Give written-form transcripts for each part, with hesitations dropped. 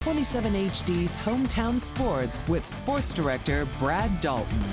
27 HD's Hometown Sports with Sports Director Brad Dalton.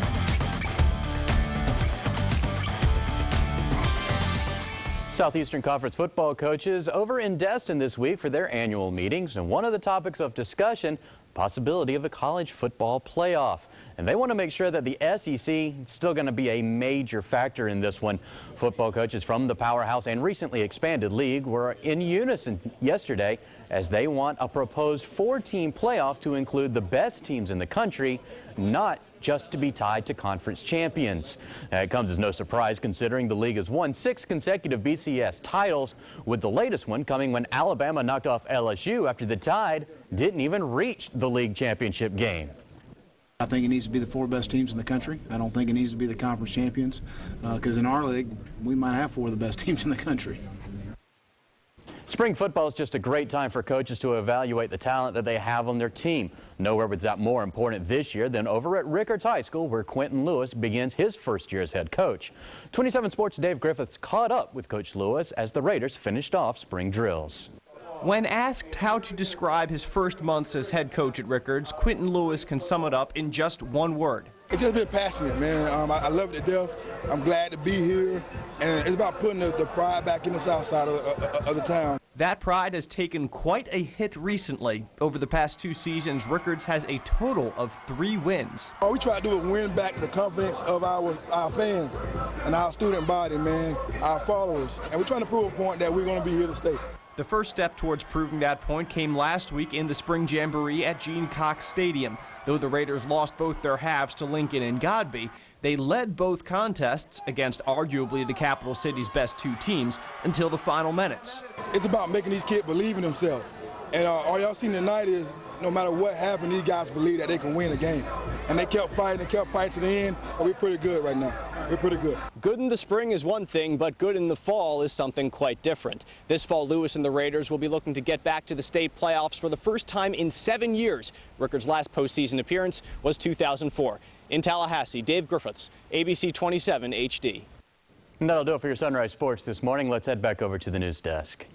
Southeastern Conference football coaches over in Destin this week for their annual meetings, and one of the topics of discussion, possibility of a college football playoff. And they want to make sure that the SEC is still going to be a major factor in this one. Football coaches from the powerhouse and recently expanded league were in unison yesterday as they want a proposed 4-team playoff to include the best teams in the country, not just to be tied to conference champions. It comes as no surprise considering the league has won 6 consecutive BCS titles, with the latest one coming when Alabama knocked off LSU after the Tide didn't even reach the league championship game. I think it needs to be the 4 best teams in the country. I don't think it needs to be the conference champions because in our league we might have 4 of the best teams in the country. Spring football is just a great time for coaches to evaluate the talent that they have on their team. Nowhere was that more important this year than over at Rickards High School, where Quentin Lewis begins his first year as head coach. 27 Sports' Dave Griffiths caught up with Coach Lewis as the Raiders finished off spring drills. When asked how to describe his first months as head coach at Rickards, Quentin Lewis can sum it up in just one word. It's just been passionate, man. I love it to death. I'm glad to be here, and it's about putting the pride back in the south side of the town. That pride has taken quite a hit recently. Over the past 2 seasons, Rickards has a total of 3 wins. All we try to do is win back the confidence of our fans and our student body, man, our followers. And we're trying to prove a point that we're going to be here to stay. The first step towards proving that point came last week in the Spring Jamboree at Gene Cox Stadium. Though the Raiders lost both their halves to Lincoln and Godby, they led both contests against arguably the capital city's best 2 teams until the final minutes. It's about making these kids believe in themselves. And all y'all seen tonight is no matter what happened, these guys believe that they can win a game. And they kept fighting to the end. We're pretty good right now. We're pretty good. Good in the spring is one thing, but good in the fall is something quite different. This fall, Lewis and the Raiders will be looking to get back to the state playoffs for the first time in 7 years. Rickards' last postseason appearance was 2004. In Tallahassee, Dave Griffiths, ABC 27 HD. And that'll do it for your Sunrise Sports this morning. Let's head back over to the news desk.